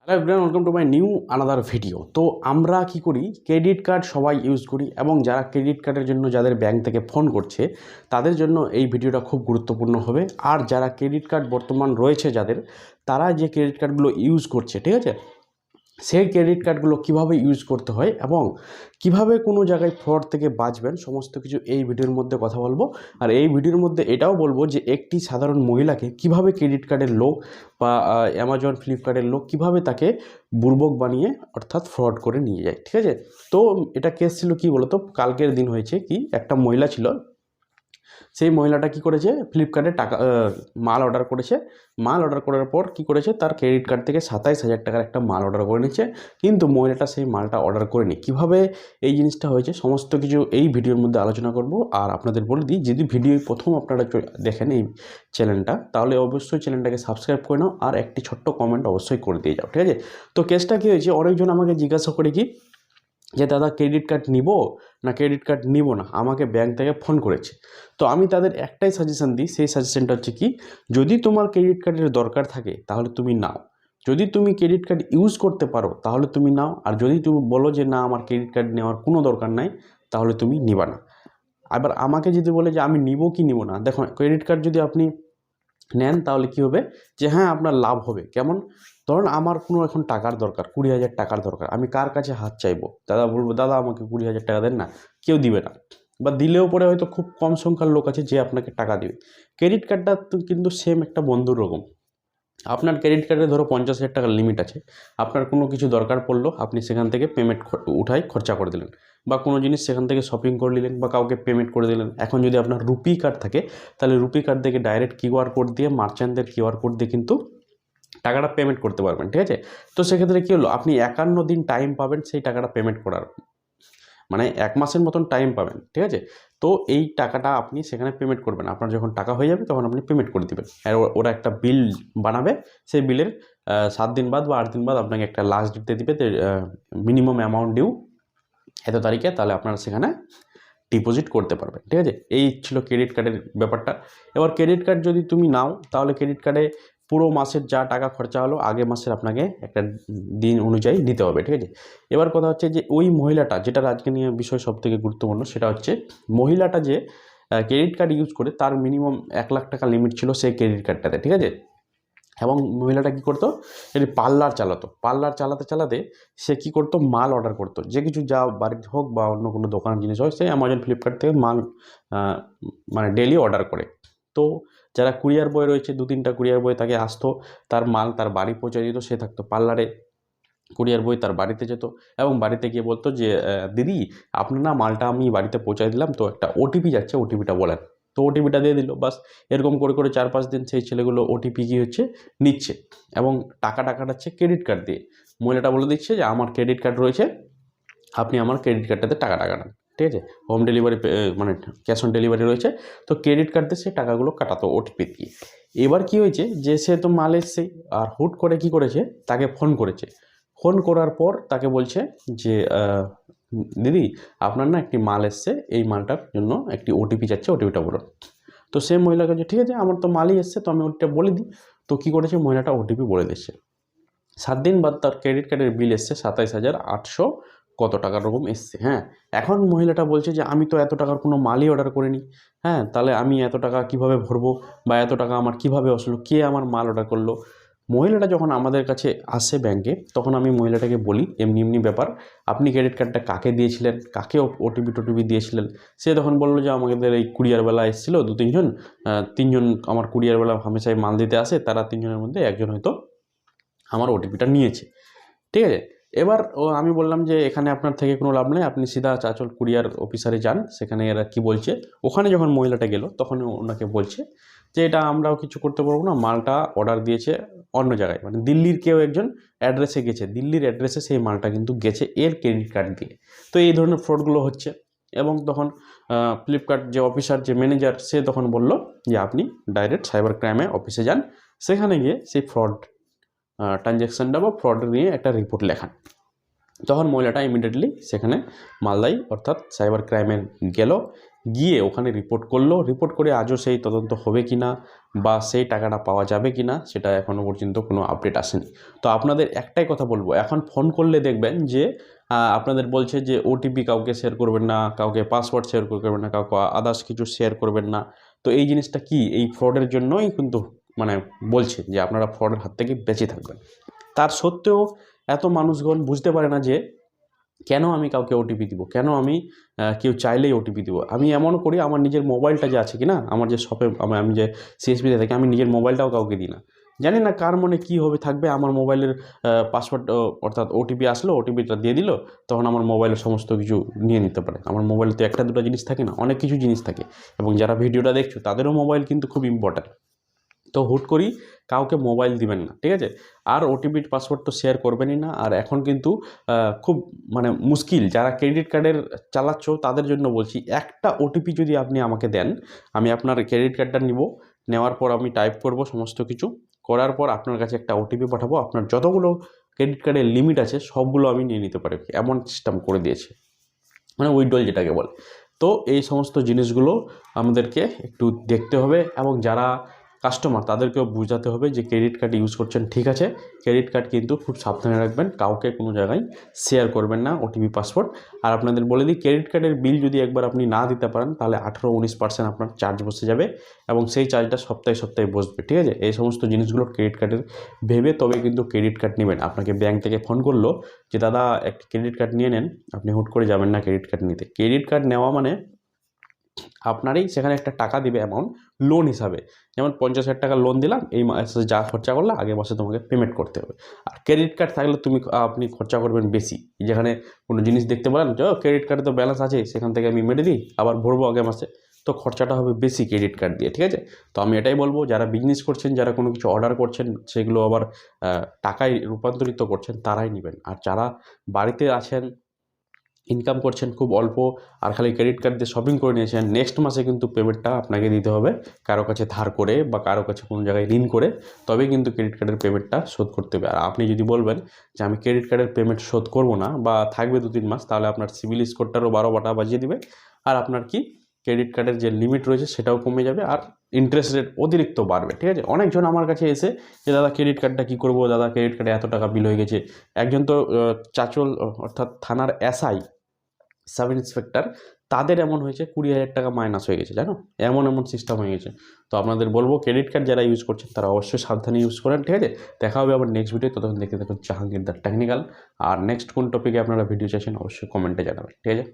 Hello everyone, welcome to my new another video. তো আমরা কি করি, ক্রেডিট কার্ড সবাই ইউজ করি এবং যারা ক্রেডিট কার্ডের জন্য যাদের ব্যাংক থেকে ফোন করছে তাদের জন্য এই ভিডিওটা খুব গুরুত্বপূর্ণ হবে। আর যারা ক্রেডিট কার্ড বর্তমান রয়েছে যাদের, তারা যে ক্রেডিট কার্ডগুলো ইউজ করছে, ঠিক আছে, সেই ক্রেডিট কার্ডগুলো কীভাবে ইউজ করতে হয় এবং কিভাবে কোনো জায়গায় ফ্রড থেকে বাঁচবেন, সমস্ত কিছু এই ভিডিওর মধ্যে কথা বলবো। আর এই ভিডিওর মধ্যে এটাও বলবো যে একটি সাধারণ মহিলাকে কিভাবে ক্রেডিট কার্ডের লোক বা অ্যামাজন ফ্লিপকার্টের লোক কিভাবে তাকে বুর্বক বানিয়ে অর্থাৎ ফ্রড করে নিয়ে যায়, ঠিক আছে। তো এটা কেস ছিল কি বলতো, কালকের দিন হয়েছে কি, একটা মহিলা ছিল, সেই মহিলাটা কি করেছে, ফ্লিপকার্টে মাল অর্ডার করেছে। মাল অর্ডার করার পর কি করেছে, তার ক্রেডিট কার্ড থেকে 27,000 টাকার একটা মাল অর্ডার করে নিচ্ছে, কিন্তু মহিলাটা সেই মালটা অর্ডার করেনি। কিভাবে এই জিনিসটা হয়েছে সমস্ত কিছু এই ভিডিওর মধ্যে আলোচনা করব। আর আপনাদের বলে দিই, যদি ভিডিও প্রথম আপনারা দেখেন এই চ্যানেলটা, তাহলে অবশ্যই চ্যানেলটাকে সাবস্ক্রাইব করে নাও আর একটি ছোট্ট কমেন্ট অবশ্যই করে দিয়ে যাও, ঠিক আছে। তো কেসটা কী হয়েছে, অনেকজন আমাকে জিজ্ঞাসা করে কি যে দাদা ক্রেডিট কার্ড নিব না ক্রেডিট কার্ড নিব না, আমাকে ব্যাংক থেকে ফোন করেছে। তো আমি তাদের একটাই সাজেশন দিই, সেই সাজেশনটা হচ্ছে কি, যদি তোমার ক্রেডিট কার্ডের দরকার থাকে তাহলে তুমি নাও। যদি তুমি ক্রেডিট কার্ড ইউজ করতে পারো তাহলে তুমি নাও, আর যদি তুমি বলো যে না আমার ক্রেডিট কার্ড নেওয়ার কোনো দরকার নাই, তাহলে তুমি নিবা না। আবার আমাকে যদি বলে যে আমি নিব কি নিব না, দেখো ক্রেডিট কার্ড যদি আপনি নেন তাহলে কি হবে, যে হ্যাঁ আপনার লাভ হবে। কেমন, ধরুন আমার কোনো এখন টাকার দরকার, 20,000 টাকার দরকার, আমি কার কাছে হাত চাইবো, দাদা বলবো দাদা আমাকে 20,000 টাকা দেন না, কেউ দিবে না, বা দিলেও পরে হয়তো খুব কম সংখ্যার লোক আছে যে আপনাকে টাকা দিবে। ক্রেডিট কার্ডটা কিন্তু সেম একটা বন্ধুর রকম। আপনার ক্রেডিট কার্ডে ধরো 50,000 টাকার লিমিট আছে, আপনার কোনো কিছু দরকার পড়লো, আপনি সেখান থেকে পেমেন্ট উঠাই খরচা করে দিলেন, বা কোনো জিনিস সেখান থেকে শপিং করে নিলেন বা কাউকে পেমেন্ট করে দিলেন। এখন যদি আপনার রুপি কার্ড থাকে, তাহলে রুপি কার্ড থেকে ডাইরেক্ট কিউআর কোড দিয়ে, মার্চেন্টদের কিউআর কোড দিয়ে কিন্তু টাকাটা পেমেন্ট করতে পারবেন, ঠিক আছে। তো সেক্ষেত্রে কী হলো, আপনি 51 দিন টাইম পাবেন সেই টাকাটা পেমেন্ট করার, মানে 1 মাসের মতন টাইম পাবেন, ঠিক আছে। তো এই টাকাটা আপনি সেখানে পেমেন্ট করবেন, আপনার যখন টাকা হয়ে যাবে তখন আপনি পেমেন্ট করে দেবেন। আর ওরা একটা বিল বানাবে, সেই বিলের 7 দিন বাদ বা 8 দিন বাদ আপনাকে একটা লাস্ট ডেট দিয়ে দিবে, মিনিমাম অ্যামাউন্ট ডিউ এত তারিখে, তাহলে আপনারা সেখানে ডিপোজিট করতে পারবেন, ঠিক আছে। এই ছিল ক্রেডিট কার্ডের ব্যাপারটা। এবার ক্রেডিট কার্ড যদি তুমি নাও, তাহলে ক্রেডিট কার্ডে পুরো মাসের যা টাকা খরচা হলো আগের মাসের আপনাকে একটা দিন অনুযায়ী দিতে হবে, ঠিক আছে। এবার কথা হচ্ছে যে ওই মহিলাটা, যেটা আজকে নিয়ে বিষয় সবথেকে গুরুত্বপূর্ণ, সেটা হচ্ছে মহিলাটা যে ক্রেডিট কার্ড ইউজ করে, তার মিনিমাম 1 লাখ টাকা লিমিট ছিল সেই ক্রেডিট কার্ডটাতে, ঠিক আছে। এবং মহিলাটা কী করতো, এটি পার্লার চালাতো, পার্লার চালাতে চালাতে সে কী করতো, মাল অর্ডার করতো, যে কিছু যা বাড়িতে হোক বা অন্য কোনো দোকানের জিনিস হয়, সে অ্যামাজন ফ্লিপকার্ট থেকে মাল মানে ডেলি অর্ডার করে। তো যারা কুরিয়ার বয় রয়েছে, 2-3টা কুরিয়ার বয় তাকে আসতো, তার মাল তার বাড়ি পৌঁছে দিত, সে থাকতো পার্লারে, কুরিয়ার বয় তার বাড়িতে যেত এবং বাড়িতে গিয়ে বলতো যে দিদি আপনার না মালটা আমি বাড়িতে পৌঁছায় দিলাম, তো একটা ওটিপি যাচ্ছে, ওটিপিটা বলেন। তো ওটিপিটা দিয়ে দিল, বাস। এরকম করে করে 4-5 দিন সেই ছেলেগুলো ওটিপি কী হচ্ছে নিচ্ছে এবং টাকাটা কাটাচ্ছে ক্রেডিট কার্ড দিয়ে। মহিলাটা বলে দিচ্ছে যে আমার ক্রেডিট কার্ড রয়েছে, আপনি আমার ক্রেডিট কার্ডটাতে টাকাটা কাটান, ঠিক আছে। হোম ডেলিভারি, মানে ক্যাশ অন ডেলিভারি রয়েছে। তো ক্রেডিট কার্ড দিয়ে সে টাকাগুলো কাটাতো ওটিপি দিয়ে। এবার কী হয়েছে, যে সে তো মাল এসছেই, আর হুট করে কী করেছে, তাকে ফোন করেছে। ফোন করার পর তাকে বলছে যে দিদি আপনার না একটি মাল এসছে, এই মালটার জন্য একটি ওটিপি যাচ্ছে, ওটিপিটা বলুন। তো সে মহিলাকে বলছে ঠিক আছে আমার তো মালই এসছে, তো আমি ওটিটা বলে দিই। তো কী করেছে, মহিলাটা ওটিপি বলে দিচ্ছে। 7 দিন বাদ তার ক্রেডিট কার্ডের বিল এসছে 27,800 কত টাকার রকম এসছে। হ্যাঁ, এখন মহিলাটা বলছে যে আমি তো এত টাকার কোনো মালই অর্ডার করিনি। হ্যাঁ, তাহলে আমি এত টাকা কীভাবে ভরবো, বা এত টাকা আমার কীভাবে আসলো, কে আমার মাল অর্ডার করলো। মহিলাটা যখন আমাদের কাছে আসে ব্যাংকে, তখন আমি মহিলাটাকে বলি এমনি এমনি ব্যাপার, আপনি ক্রেডিট কার্ডটা কাকে দিয়েছিলেন, কাকে ওটিপি দিয়েছিলেন। সে তখন বললো যে আমাদের এই কুরিয়ারবেলা এসেছিলো 2-3 জন, 3 জন আমার কুরিয়ারবেলা হামেশাই মাল দিতে আসে, তারা 3 জনের মধ্যে একজন হয়তো আমার ওটিপিটা নিয়েছে, ঠিক আছে। এবার আমি বললাম যে এখানে আপনার থেকে কোনো লাভ নেই, আপনি সিধা চাঁচল কুরিয়ার অফিসারে যান, সেখানে এরা কী বলছে। ওখানে যখন মহিলাটা গেল তখন ওনাকে বলছে যে এটা আমরাও কিছু করতে পারবো না, মালটা অর্ডার দিয়েছে অন্য জায়গায়, মানে দিল্লির কেউ একজন অ্যাড্রেসে গেছে, দিল্লির অ্যাড্রেসে সেই মালটা কিন্তু গেছে এর ক্রেডিট কার্ড দিয়ে। তো এই ধরনের ফ্রডগুলো হচ্ছে। এবং তখন ফ্লিপকার্ট যে অফিসার, যে ম্যানেজার, সে তখন বলল যে আপনি ডাইরেক্ট সাইবার ক্রাইমে অফিসে যান, সেখানে গিয়ে সেই ফ্রড ট্রানজ্যাকশানটা বা ফ্রড নিয়ে একটা রিপোর্ট লেখান। তখন মহিলাটা ইমিডিয়েটলি সেখানে মালদায় অর্থাৎ সাইবার ক্রাইমে গেল, গিয়ে ওখানে রিপোর্ট করলো, রিপোর্ট করে আজও সেই তদন্ত হবে কি না বা সেই টাকাটা পাওয়া যাবে কি না সেটা এখনও পর্যন্ত কোনো আপডেট আসেনি। তো আপনাদের একটাই কথা বলবো, এখন ফোন করলে দেখবেন যে আপনাদের বলছে যে ওটিপি কাউকে শেয়ার করবেন না, কাউকে পাসওয়ার্ড শেয়ার করবেন না, কাউকে আদার্স কিছু শেয়ার করবেন না। তো এই জিনিসটা কি, এই ফ্রডের জন্যই কিন্তু মানে বলছে যে আপনারা ফ্রডের হাত থেকে বেঁচে থাকবেন। তার সত্ত্বেও এত মানুষগণ বুঝতে পারে না যে কেন আমি কাউকে ওটিপি দিব, কেন আমি কেউ চাইলেই ওটিপি দিব। আমি এমন করি, আমার নিজের মোবাইলটা যে আছে কি না, আমার যে শপে আমি যে সিএসপিতে থাকি, আমি নিজের মোবাইলটাও কাউকে দিই না। জানি না কার মনে কী হবে থাকবে, আমার মোবাইলের পাসওয়ার্ড অর্থাৎ ওটিপি আসলো, ওটিপিটা দিয়ে দিল, তখন আমার মোবাইলের সমস্ত কিছু নিয়ে নিতে পারে। আমার মোবাইলে তো একটা দুটো জিনিস থাকে না, অনেক কিছু জিনিস থাকে। এবং যারা ভিডিওটা দেখছো তাদেরও মোবাইল কিন্তু খুব ইম্পর্ট্যান্ট। তো হুট করি কাউকে মোবাইল দিবেন না, ঠিক আছে। আর ওটিপি পাসওয়ার্ড তো শেয়ার করবেনই না। আর এখন কিন্তু খুব মানে মুশকিল, যারা ক্রেডিট কার্ডের চালাচ্ছ তাদের জন্য বলছি, একটা ওটিপি যদি আপনি আমাকে দেন, আমি আপনার ক্রেডিট কার্ডটা নিব, নেওয়ার পর আমি টাইপ করব সমস্ত কিছু, করার পর আপনার কাছে একটা ওটিপি পাঠাবো, আপনার যতগুলো ক্রেডিট কার্ডের লিমিট আছে সবগুলো আমি নিয়ে নিতে পারি, এমন সিস্টেম করে দিয়েছে, মানে উইথড্রল যেটাকে বলে। তো এই সমস্ত জিনিসগুলো আমাদেরকে একটু দেখতে হবে, এবং যারা কাস্টমার তাদেরকেও বোঝাতে হবে যে ক্রেডিট কার্ড ইউজ করছেন ঠিক আছে, ক্রেডিট কার্ড কিন্তু খুব সাবধানে রাখবেন, কাউকে কোনো জায়গায় শেয়ার করবেন না ওটিপি পাসওয়ার্ড। আর আপনাদের বলে দিই, ক্রেডিট কার্ডের বিল যদি একবার আপনি না দিতে পারেন তাহলে 18-19% আপনার চার্জ বসে যাবে, এবং সেই চার্জটা সপ্তাহে সপ্তাহে বসবে, ঠিক আছে। এই সমস্ত জিনিসগুলো ক্রেডিট কার্ডের ভেবে তবে কিন্তু ক্রেডিট কার্ড নেবেন। আপনাকে ব্যাংক থেকে ফোন করলো যে দাদা একটা ক্রেডিট কার্ড নিয়ে নেন, আপনি হুট করে যাবেন না ক্রেডিট কার্ড নিতে। ক্রেডিট কার্ড নেওয়া মানে আপনারই সেখানে একটা টাকা দিবে অ্যামাউন্ট লোন হিসাবে, যেমন 50,000 টাকা লোন দিলাম, এই মাসে যা খরচা করলে আগের মাসে তোমাকে পেমেন্ট করতে হবে। আর ক্রেডিট কার্ড থাকলে আপনি খরচা করবেন বেশি, যেখানে কোনো জিনিস দেখতে পারেন যে ক্রেডিট কার্ডে তো ব্যালেন্স আছে, সেখান থেকে আমি মেরে দিই, আবার ভরবো আগের মাসে, তো খরচাটা হবে বেশি ক্রেডিট কার্ড দিয়ে, ঠিক আছে। তো আমি এটাই বলবো, যারা বিজনেস করছেন, যারা কোনো কিছু অর্ডার করছেন, সেগুলো আবার টাকায় রূপান্তরিত করছেন, তারাই নেবেন। আর যারা বাড়িতে আছেন, ইনকাম করছেন খুব অল্প, আর খালি ক্রেডিট কার্ড দিয়ে শপিং করে নিয়েছেন, নেক্সট মাসে কিন্তু পেমেন্টটা আপনাকে দিতে হবে, কারো কাছে ধার করে বা কারো কাছে কোনো জায়গায় ঋণ করে, তবেই কিন্তু ক্রেডিট কার্ডের পেমেন্টটা শোধ করতে হবে। আর আপনি যদি বলবেন যে আমি ক্রেডিট কার্ডের পেমেন্ট শোধ করব না বা থাকবে 2-3 মাস, তাহলে আপনার সিবিল স্কোরটারও 12 বাটা বাজিয়ে দিবে, আর আপনার কি ক্রেডিট কার্ডের যে লিমিট রয়েছে সেটাও কমে যাবে, আর ইন্টারেস্ট রেট অতিরিক্ত বাড়বে, ঠিক আছে। অনেকজন আমার কাছে এসে যে দাদা ক্রেডিট কার্ডটা কী করবো, দাদা ক্রেডিট কার্ডে এত টাকা বিল হয়ে গেছে। একজন তো চাচল অর্থাৎ থানার এসআই, সাব ইন্সপেক্টর, তাদের এমন হয়েছে 20,000 টাকা মাইনাস হয়ে গেছে, জানো, এমন সিস্টেম হয়ে গেছে। তো আপনাদের বলবো ক্রেডিট কার্ড যারা ইউজ করছেন তারা অবশ্যই সাবধানে ইউজ করেন, ঠিক আছে। দেখা হবে আবার নেক্সট ভিডিও, ততক্ষণ দেখতে থাকুন জাহাঙ্গীর দ্য টেকনিক্যাল। আর নেক্সট কোন টপিকে আপনারা ভিডিও চাইছেন অবশ্যই কমেন্টে জানাবেন, ঠিক আছে।